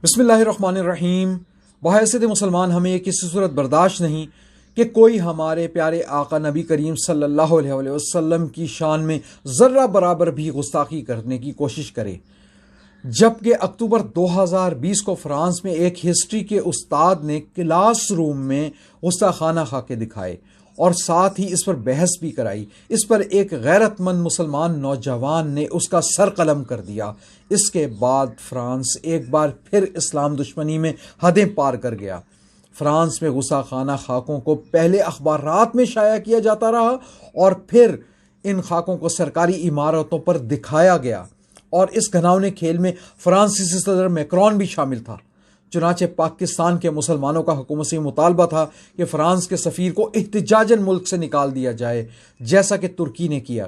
بسم اللہ الرحمن الرحیم۔ بحیثیت مسلمان ہمیں یہ کسی صورت برداشت نہیں کہ کوئی ہمارے پیارے آقا نبی کریم صلی اللہ علیہ وسلم کی شان میں ذرہ برابر بھی گستاخی کرنے کی کوشش کرے، جبکہ اکتوبر 2020 کو فرانس میں ایک ہسٹری کے استاد نے کلاس روم میں گستاخانہ خاکے دکھائے اور ساتھ ہی اس پر بحث بھی کرائی۔ اس پر ایک غیرت مند مسلمان نوجوان نے اس کا سر قلم کر دیا۔ اس کے بعد فرانس ایک بار پھر اسلام دشمنی میں حدیں پار کر گیا۔ فرانس میں گستاخانہ خاکوں کو پہلے اخبارات میں شائع کیا جاتا رہا اور پھر ان خاکوں کو سرکاری عمارتوں پر دکھایا گیا، اور اس گھناؤنے کھیل میں فرانسیسی صدر میکرون بھی شامل تھا۔ چنانچہ پاکستان کے مسلمانوں کا حکومت سے مطالبہ تھا کہ فرانس کے سفیر کو احتجاجاً ملک سے نکال دیا جائے، جیسا کہ ترکی نے کیا۔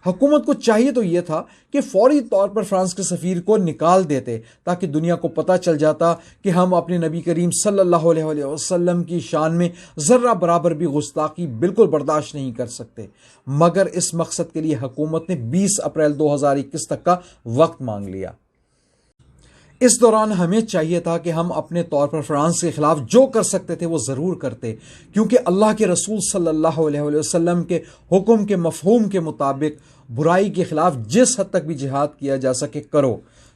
حکومت کو چاہیے تو یہ تھا کہ فوری طور پر فرانس کے سفیر کو نکال دیتے، تاکہ دنیا کو پتہ چل جاتا کہ ہم اپنے نبی کریم صلی اللہ علیہ وسلم کی شان میں ذرہ برابر بھی گستاخی بالکل برداشت نہیں کر سکتے۔ مگر اس مقصد کے لیے حکومت نے 20 اپریل 2021 تک کا وقت مانگ لیا۔ اس دوران ہمیں چاہیے تھا کہ ہم اپنے طور پر فرانس کے خلاف جو کر سکتے تھے وہ ضرور کرتے، کیونکہ اللہ کے رسول صلی اللہ علیہ وسلم کے حکم کے مفہوم کے مطابق برائی کے خلاف جس حد تک بھی جہاد کیا جا سکے کرو۔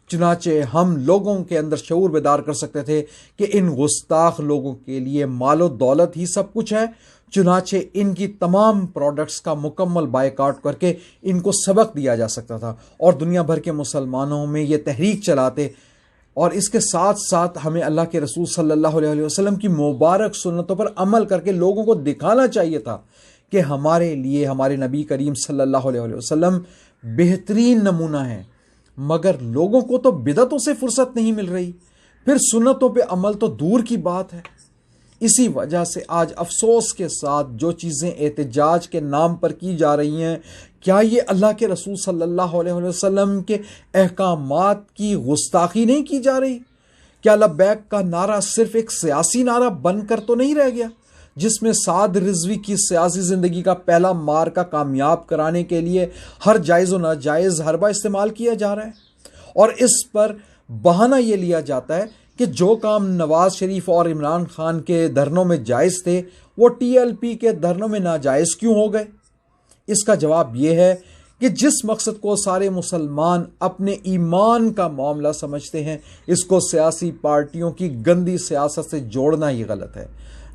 چنانچہ ہم لوگوں کے اندر شعور بیدار کر سکتے تھے کہ ان گستاخ لوگوں کے لیے مال و دولت ہی سب کچھ ہے۔ چنانچہ ان کی تمام پروڈکٹس کا مکمل بائیکاٹ کر کے ان کو سبق دیا جا سکتا تھا، اور دنیا بھر کے مسلمانوں میں یہ تحریک چلاتے، اور اس کے ساتھ ساتھ ہمیں اللہ کے رسول صلی اللہ علیہ وسلم کی مبارک سنتوں پر عمل کر کے لوگوں کو دکھانا چاہیے تھا کہ ہمارے لیے ہمارے نبی کریم صلی اللہ علیہ وسلم بہترین نمونہ ہیں۔ مگر لوگوں کو تو بدعتوں سے فرصت نہیں مل رہی، پھر سنتوں پہ عمل تو دور کی بات ہے۔ اسی وجہ سے آج افسوس کے ساتھ جو چیزیں احتجاج کے نام پر کی جا رہی ہیں، کیا یہ اللہ کے رسول صلی اللہ علیہ وسلم کے احکامات کی گستاخی نہیں کی جا رہی؟ کیا لبیک کا نعرہ صرف ایک سیاسی نعرہ بن کر تو نہیں رہ گیا، جس میں سعد رضوی کی سیاسی زندگی کا پہلا مارکہ کامیاب کرانے کے لیے ہر جائز و ناجائز حربہ استعمال کیا جا رہا ہے، اور اس پر بہانہ یہ لیا جاتا ہے کہ جو کام نواز شریف اور عمران خان کے دھرنوں میں جائز تھے وہ ٹی ایل پی کے دھرنوں میں ناجائز کیوں ہو گئے؟ اس کا جواب یہ ہے کہ جس مقصد کو سارے مسلمان اپنے ایمان کا معاملہ سمجھتے ہیں، اس کو سیاسی پارٹیوں کی گندی سیاست سے جوڑنا ہی غلط ہے۔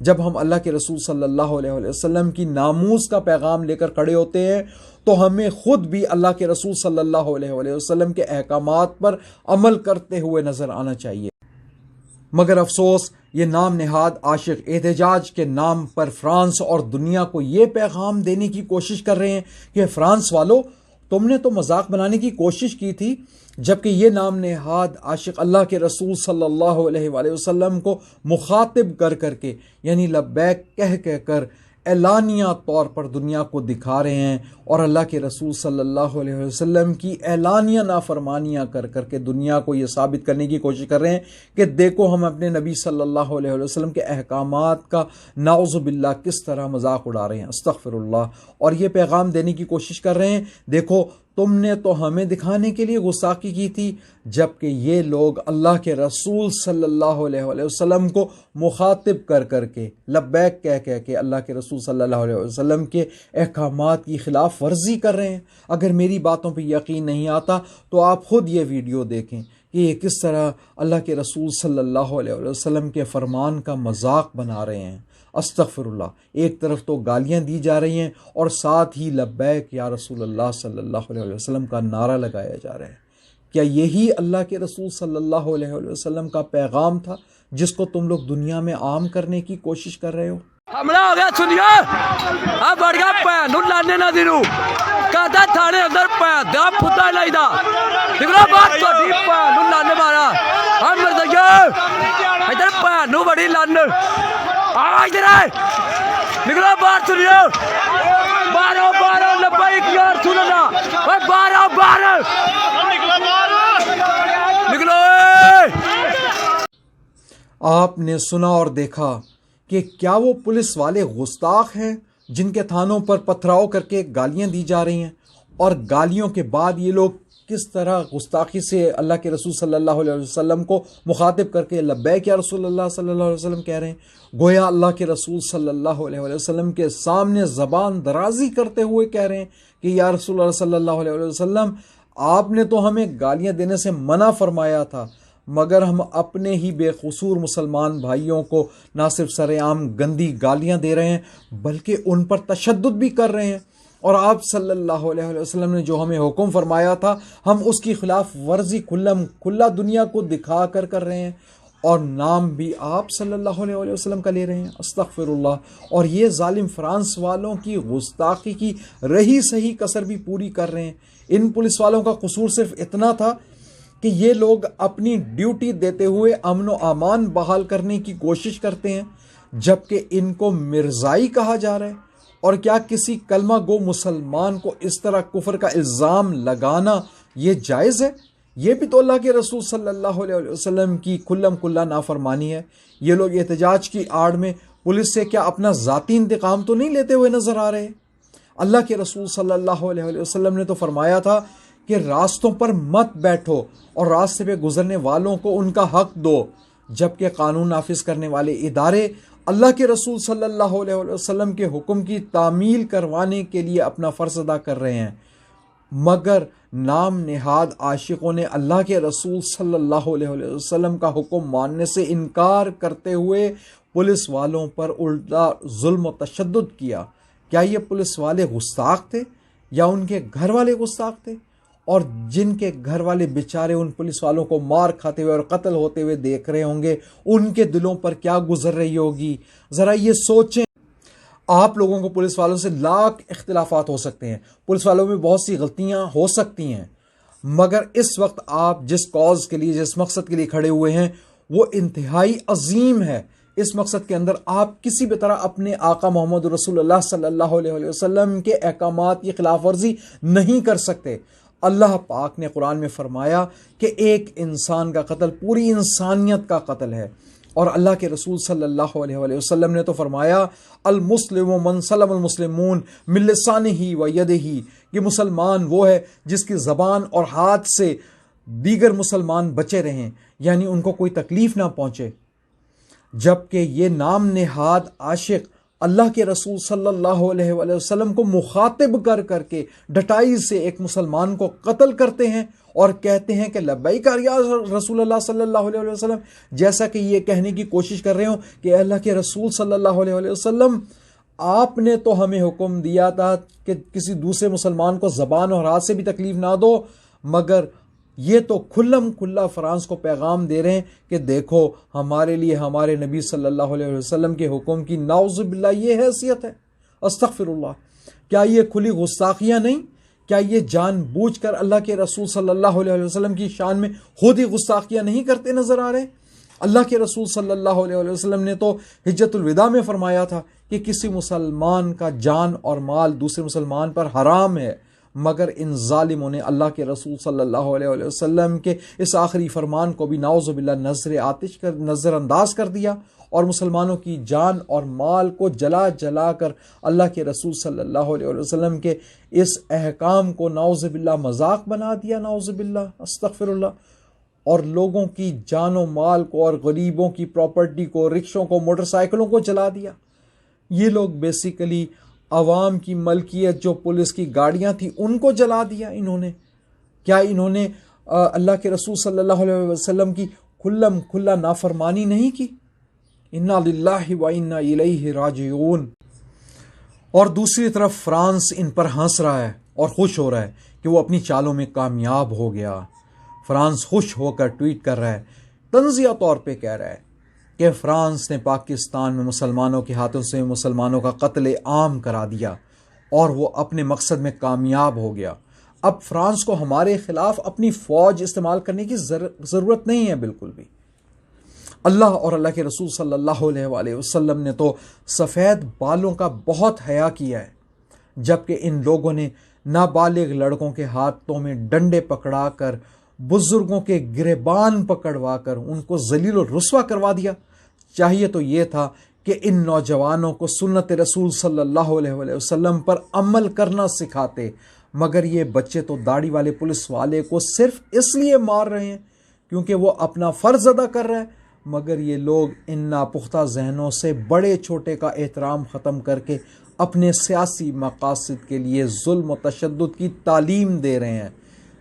جب ہم اللہ کے رسول صلی اللہ علیہ وسلم کی ناموس کا پیغام لے کر کھڑے ہوتے ہیں تو ہمیں خود بھی اللہ کے رسول صلی اللہ علیہ وسلم کے احکامات پر عمل کرتے ہوئے نظر آنا چاہیے۔ مگر افسوس، یہ نام نہاد عاشق احتجاج کے نام پر فرانس اور دنیا کو یہ پیغام دینے کی کوشش کر رہے ہیں کہ فرانس والو، تم نے تو مذاق بنانے کی کوشش کی تھی، جبکہ یہ نام نہاد عاشق اللہ کے رسول صلی اللہ علیہ وآلہ وسلم کو مخاطب کر کے، یعنی لبیک کہہ کر اعلانیہ طور پر دنیا کو دکھا رہے ہیں، اور اللہ کے رسول صلی اللہ علیہ وسلم کی اعلانیہ نافرمانیاں کر کے دنیا کو یہ ثابت کرنے کی کوشش کر رہے ہیں کہ دیکھو ہم اپنے نبی صلی اللہ علیہ وسلم کے احکامات کا نعوذ باللہ کس طرح مذاق اڑا رہے ہیں، استغفر اللہ، اور یہ پیغام دینے کی کوشش کر رہے ہیں دیکھو تم نے تو ہمیں دکھانے کے لیے گستاخی کی تھی، جبکہ یہ لوگ اللہ کے رسول صلی اللہ علیہ وسلم کو مخاطب کر کے لبیک کہہ کے اللہ کے رسول صلی اللہ علیہ وسلم کے احکامات کی خلاف ورزی کر رہے ہیں۔ اگر میری باتوں پہ یقین نہیں آتا تو آپ خود یہ ویڈیو دیکھیں کہ یہ کس طرح اللہ کے رسول صلی اللہ علیہ وسلم کے فرمان کا مذاق بنا رہے ہیں۔ استغفر اللہ، ایک طرف تو گالیاں دی جا رہی ہیں اور ساتھ ہی لبیک یا رسول اللہ صلی اللہ علیہ وسلم کا نعرہ لگایا جا رہا ہے۔ کیا یہی اللہ کے رسول صلی اللہ علیہ وسلم کا پیغام تھا جس کو تم لوگ دنیا میں عام کرنے کی کوشش کر رہے ہو؟ حملہ ہو گیا، سنیے اب بڑھ گیا پین لانے نہ دینو کہتا تھانے اندر پین دا پھتا لائی دا نکلو بات تو ڈی پین لانے مارا ہم مردگی ادھر پین بڑی لانے آواز دے رہے نکلو بات سنیے بارو لبیک یا رسول اللہ بارو نکلو۔ آپ نے سنا اور دیکھا کہ کیا وہ پولیس والے گستاخ ہیں جن کے تھانوں پر پتھراؤ کر کے گالیاں دی جا رہی ہیں، اور گالیوں کے بعد یہ لوگ کس طرح گستاخی سے اللہ کے رسول صلی اللہ علیہ وسلم کو مخاطب کر کے لبیک یا رسول اللہ صلی اللہ علیہ وسلم کہہ رہے ہیں، گویا اللہ کے رسول صلی اللہ علیہ وسلم کے سامنے زبان درازی کرتے ہوئے کہہ رہے ہیں کہ یا رسول اللہ صلی اللہ علیہ وسلم، آپ نے تو ہمیں گالیاں دینے سے منع فرمایا تھا، مگر ہم اپنے ہی بے قصور مسلمان بھائیوں کو نہ صرف سر عام گندی گالیاں دے رہے ہیں بلکہ ان پر تشدد بھی کر رہے ہیں، اور آپ صلی اللہ علیہ وسلم نے جو ہمیں حکم فرمایا تھا ہم اس کی خلاف ورزی کھلا دنیا کو دکھا کر رہے ہیں، اور نام بھی آپ صلی اللہ علیہ وسلم کا لے رہے ہیں۔ استغفر اللہ۔ اور یہ ظالم فرانس والوں کی گستاخی کی رہی صحیح کسر بھی پوری کر رہے ہیں۔ ان پولیس والوں کا قصور صرف اتنا تھا کہ یہ لوگ اپنی ڈیوٹی دیتے ہوئے امن و امان بحال کرنے کی کوشش کرتے ہیں، جبکہ ان کو مرزائی کہا جا رہا ہے۔ اور کیا کسی کلمہ گو مسلمان کو اس طرح کفر کا الزام لگانا یہ جائز ہے؟ یہ بھی تو اللہ کے رسول صلی اللہ علیہ وسلم کی کھلا نافرمانی ہے۔ یہ لوگ احتجاج کی آڑ میں پولیس سے کیا اپنا ذاتی انتقام تو نہیں لیتے ہوئے نظر آ رہے؟ اللہ کے رسول صلی اللہ علیہ وسلم نے تو فرمایا تھا کہ راستوں پر مت بیٹھو اور راستے پہ گزرنے والوں کو ان کا حق دو، جبکہ قانون نافذ کرنے والے ادارے اللہ کے رسول صلی اللہ علیہ وسلم کے حکم کی تعمیل کروانے کے لیے اپنا فرض ادا کر رہے ہیں، مگر نام نہاد عاشقوں نے اللہ کے رسول صلی اللہ علیہ وسلم کا حکم ماننے سے انکار کرتے ہوئے پولیس والوں پر الٹا ظلم و تشدد کیا۔ کیا یہ پولیس والے گستاخ تھے یا ان کے گھر والے گستاخ تھے؟ اور جن کے گھر والے بیچارے ان پولیس والوں کو مار کھاتے ہوئے اور قتل ہوتے ہوئے دیکھ رہے ہوں گے، ان کے دلوں پر کیا گزر رہی ہوگی؟ ذرا یہ سوچیں۔ آپ لوگوں کو پولیس والوں سے لاکھ اختلافات ہو سکتے ہیں، پولیس والوں میں بہت سی غلطیاں ہو سکتی ہیں، مگر اس وقت آپ جس کاز کے لیے، جس مقصد کے لیے کھڑے ہوئے ہیں وہ انتہائی عظیم ہے۔ اس مقصد کے اندر آپ کسی بھی طرح اپنے آقا محمد رسول اللہ صلی اللہ علیہ وسلم کے احکامات کی خلاف ورزی نہیں کر سکتے۔ اللہ پاک نے قرآن میں فرمایا کہ ایک انسان کا قتل پوری انسانیت کا قتل ہے، اور اللہ کے رسول صلی اللہ علیہ وسلم نے تو فرمایا المسلم من سلم المسلمون من لسانہ و یدہ، کہ مسلمان وہ ہے جس کی زبان اور ہاتھ سے دیگر مسلمان بچے رہیں، یعنی ان کو کوئی تکلیف نہ پہنچے۔ جبکہ یہ نام نہاد عاشق اللہ کے رسول صلی اللہ علیہ وسلم کو مخاطب کر کے ڈٹائی سے ایک مسلمان کو قتل کرتے ہیں اور کہتے ہیں کہ لبیک یا رسول اللہ صلی اللہ علیہ وسلم، جیسا کہ یہ کہنے کی کوشش کر رہے ہوں کہ اللہ کے رسول صلی اللہ علیہ وسلم، آپ نے تو ہمیں حکم دیا تھا کہ کسی دوسرے مسلمان کو زبان اور ہاتھ سے بھی تکلیف نہ دو، مگر یہ تو کھلا فرانس کو پیغام دے رہے ہیں کہ دیکھو ہمارے لیے ہمارے نبی صلی اللہ علیہ وسلم کے حکم کی نعوذ باللہ یہ حیثیت ہے۔ استغفر اللہ۔ کیا یہ کھلی گستاخیاں نہیں؟ کیا یہ جان بوجھ کر اللہ کے رسول صلی اللہ علیہ وسلم کی شان میں خود ہی گستاخیاں نہیں کرتے نظر آ رہے؟ اللہ کے رسول صلی اللہ علیہ وسلم نے تو حجۃ الوداع میں فرمایا تھا کہ کسی مسلمان کا جان اور مال دوسرے مسلمان پر حرام ہے، مگر ان ظالموں نے اللہ کے رسول صلی اللہ علیہ وسلم کے اس آخری فرمان کو بھی نعوذ باللہ نظر انداز کر دیا، اور مسلمانوں کی جان اور مال کو جلا کر اللہ کے رسول صلی اللہ علیہ وسلم کے اس احکام کو نعوذ باللہ مذاق بنا دیا، نعوذ باللہ، استغفر اللہ، اور لوگوں کی جان و مال کو اور غریبوں کی پراپرٹی کو، رکشوں کو، موٹر سائیکلوں کو جلا دیا۔ یہ لوگ بیسیکلی عوام کی ملکیت جو پولیس کی گاڑیاں تھیں ان کو جلا دیا انہوں نے۔ کیا انہوں نے اللہ کے رسول صلی اللہ علیہ وسلم کی کھلا نافرمانی نہیں کی؟ انا للہ و انا الیہ راجعون۔ اور دوسری طرف فرانس ان پر ہنس رہا ہے اور خوش ہو رہا ہے کہ وہ اپنی چالوں میں کامیاب ہو گیا۔ فرانس خوش ہو کر ٹویٹ کر رہا ہے، طنزیہ طور پہ کہہ رہا ہے کہ فرانس نے پاکستان میں مسلمانوں کے ہاتھوں سے مسلمانوں کا قتل عام کرا دیا اور وہ اپنے مقصد میں کامیاب ہو گیا۔ اب فرانس کو ہمارے خلاف اپنی فوج استعمال کرنے کی ضرورت نہیں ہے بالکل بھی۔ اللہ اور اللہ کے رسول صلی اللہ علیہ وسلم نے تو سفید بالوں کا بہت حیا کیا ہے، جبکہ ان لوگوں نے نابالغ لڑکوں کے ہاتھوں میں ڈنڈے پکڑا کر، بزرگوں کے گریبان پکڑوا کر ان کو ذلیل و رسوا کروا دیا۔ چاہیے تو یہ تھا کہ ان نوجوانوں کو سنت رسول صلی اللہ علیہ وسلم پر عمل کرنا سکھاتے، مگر یہ بچے تو داڑھی والے پولیس والے کو صرف اس لیے مار رہے ہیں کیونکہ وہ اپنا فرض ادا کر رہا ہے، مگر یہ لوگ ان ناپختہ ذہنوں سے بڑے چھوٹے کا احترام ختم کر کے اپنے سیاسی مقاصد کے لیے ظلم و تشدد کی تعلیم دے رہے ہیں۔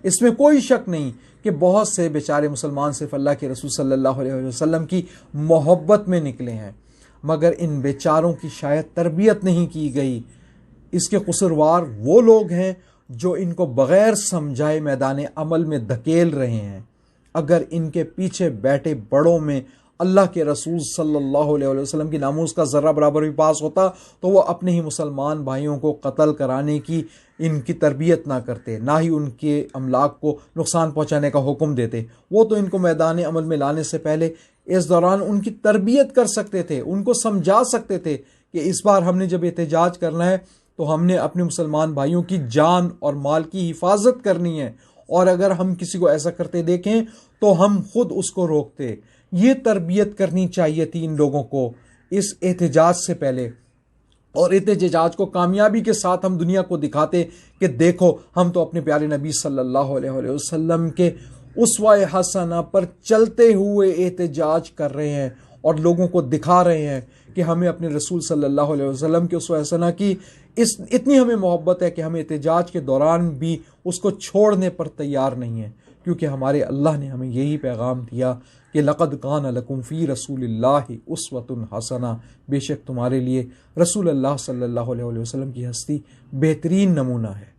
اس میں کوئی شک نہیں کہ بہت سے بیچارے مسلمان صرف اللہ کے رسول صلی اللہ علیہ وسلم کی محبت میں نکلے ہیں، مگر ان بیچاروں کی شاید تربیت نہیں کی گئی۔ اس کے قصوروار وہ لوگ ہیں جو ان کو بغیر سمجھائے میدان عمل میں دھکیل رہے ہیں۔ اگر ان کے پیچھے بیٹھے بڑوں میں اللہ کے رسول صلی اللہ علیہ وسلم کی ناموس کا ذرہ برابر بھی پاس ہوتا تو وہ اپنے ہی مسلمان بھائیوں کو قتل کرانے کی ان کی تربیت نہ کرتے، نہ ہی ان کے املاک کو نقصان پہنچانے کا حکم دیتے۔ وہ تو ان کو میدان عمل میں لانے سے پہلے اس دوران ان کی تربیت کر سکتے تھے، ان کو سمجھا سکتے تھے کہ اس بار ہم نے جب احتجاج کرنا ہے تو ہم نے اپنے مسلمان بھائیوں کی جان اور مال کی حفاظت کرنی ہے، اور اگر ہم کسی کو ایسا کرتے دیکھیں تو ہم خود اس کو روکتے۔ یہ تربیت کرنی چاہیے تھی ان لوگوں کو اس احتجاج سے پہلے، اور احتجاج کو کامیابی کے ساتھ ہم دنیا کو دکھاتے کہ دیکھو ہم تو اپنے پیارے نبی صلی اللہ علیہ وسلم کے اسوہ حسنہ پر چلتے ہوئے احتجاج کر رہے ہیں اور لوگوں کو دکھا رہے ہیں کہ ہمیں اپنے رسول صلی اللہ علیہ وسلم کے اسوہ حسنہ کی اتنی ہمیں محبت ہے کہ ہم احتجاج کے دوران بھی اس کو چھوڑنے پر تیار نہیں ہیں، کیونکہ ہمارے اللہ نے ہمیں یہی پیغام دیا کہ لقد کان لکم فی رسول اللہ اسوۃ حسنہ، بے شک تمہارے لیے رسول اللہ صلی اللہ علیہ وسلم کی ہستی بہترین نمونہ ہے۔